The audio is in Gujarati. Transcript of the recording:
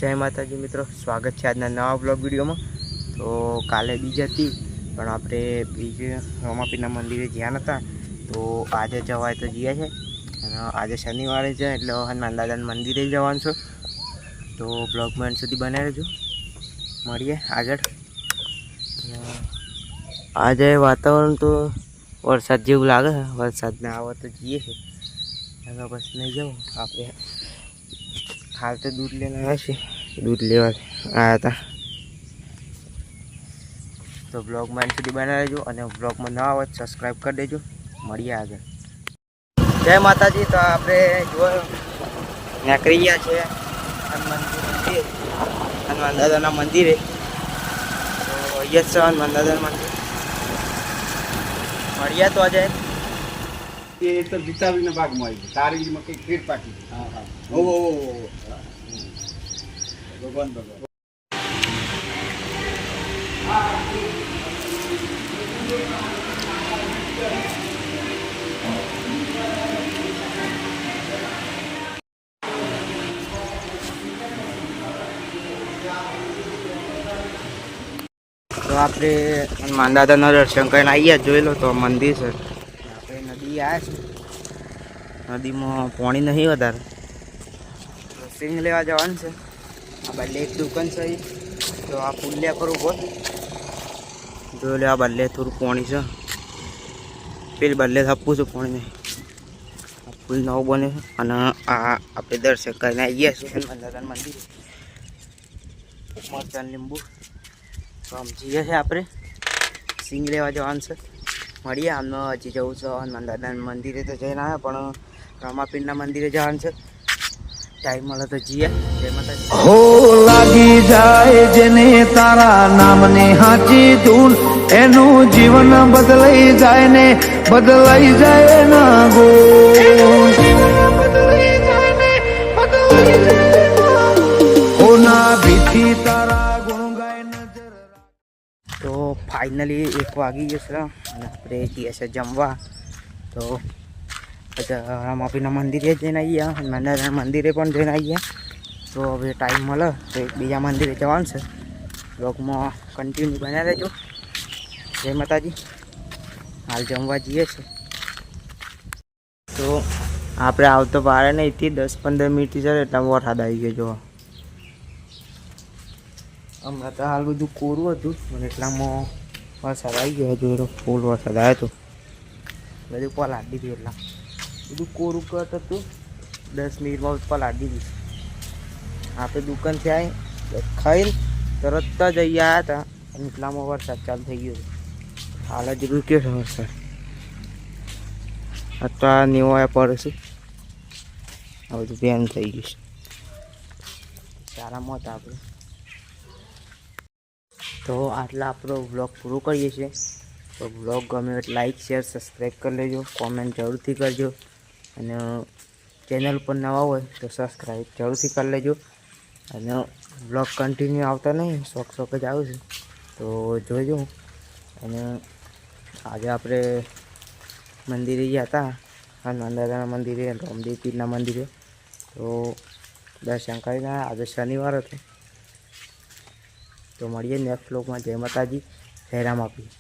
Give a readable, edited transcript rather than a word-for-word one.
जय माताजी मित्रों, स्वागत है आज नवा ब्लॉग वीडियो में। तो काले बीज थी पण आपणे बीज रमापीना मंदिरे ज्या नता, तो आज जवाय तो जीए छे। आज शनिवार है एटले हनुमान दादा मंदिरे जवानुं छे। तो ब्लॉग में अंत सुधी बनावी रहीजो, मळीए आगळ। आज वातावरण तो वरसाद जेवुं लागे छे, वरसाद ने आवे तो जीए छे। હવે બસ નહીં જાઉં આપણે હાલ તો दूध लेने आया छे, दूध लेवा आया था। तो ब्लॉग में अंत सुधी बना रहीजो अने ब्लॉग में नवा हो सब्सक्राइब कर देजो। मळीए आगळ। जय माताजी। तो आपणे जो નીકળી ગયા છે હનુમાન દાદાના મંદિરે। તો અહીંયા છે હનુમાન દાદાનું મંદિર। મળ્યા તો આજે ये तो विटामिन भाग में आई तारी में कई खेत पाकी। हां हां ओ भगवान भगवान तो आपणे हनुमान दादाના દર્શન કરીને આવ્યા। જોઈ લો તો મંદિર છે। આપણે નદી આવ્યા છે, નદીમાં પાણી નહીં વધારે, સિંગ લેવા જવાનું છે। આ બદલે એક દુકાન છે, તો આ પુલિયા પર ઊભો જોઈ લે। આ બદલે થોડું પાણી છે, પેલી બદલે થપ્પું છે પાણી નહીં। આ પુલ નવો બને છે અને આ આપણે દર્શન કરીને આવ્યા છીએ હનુમાન દાદાના મંદિરે। મરચાં લીંબુ તો આમ જઈએ છે આપણે સિંગ લેવા જવાનું છે। મળીએ। આમને હજી જવું છે હનુમાન દાદાના મંદિરે તો જઈને આવ્યા, પણ રમાપીરના મંદિરે જવાનું છે। ટાઈમ મળે તો જઈએ। જય માતાજી। हो लागी जाए जेने तारा नामने हाची धून एनु जीवन बदलाई जाए ने बदलाई जाए ना गो जीवन बदलाई जाए ने बदलाई जाए ना हो ना बीती तारा गुण गाय नजर। तो फाइनली 1 वागी गयो છે અને આપણે જઈએ છે જમવા। તો રમાપીના મંદિરે જઈને આવ્યા, હનુમાન દાદાના મંદિરે પણ જઈને આવ્યા। તો હવે ટાઈમ મળે તો એક બીજા મંદિરે જવાનું છે। બ્લોગમાં કન્ટિન્યુ બન્યા રહેજો। જય માતાજી। હાલ જમવા જઈએ છે। તો આપણે આવતો પારે નહીંથી 10-15 મિનિટ છે એટલા વરસાદ આવી ગયો। જો હમણાં તો હાલ બધું કોરું હતું પણ એટલામાં વરસાદ આવી ગયો। હજુ ફૂલ વરસાદ આવ્યો હતો, બધું પલાળી દીધું। એટલા બધું કોરું કટ હતું, 10 મિનિટમાં પલાળી દીધું। આપણે દુકાનથી આવી ખાઈને તરત જ અહીંયા આવ્યા હતા અને એટલામાં વરસાદ ચાલુ થઈ ગયો। હાલ જ રૂક્યો છે વરસાદ। અત્યારે નીવાયા પડે છે, આ બધું બેન થઈ ગયું છે। સારા મોત આપણે તો આટલા આપણો વ્લોગ પૂરો કરીએ છીએ। તો વ્લોગ ગમે એટલે લાઈક શેર સબસ્ક્રાઈબ કરી લેજો, કોમેન્ટ જરૂરથી કરજો અને ચેનલ પર નવા હોય તો સબસ્ક્રાઈબ જરૂરથી કરી લેજો। અને વ્લોગ કન્ટિન્યુ આવતા નહીં, શોખ જ આવે છે તો જોઈજો। અને આજે આપણે મંદિરે ગયા હતા, હનુમાન દાદાના મંદિરે, રામદેવ પીરના મંદિરે। તો દર્શન કરીને આજે શનિવાર હતો। તો મળીએ નેક્સ્ટ વ્લોગમાં। જય માતાજી, જય રામાપીર।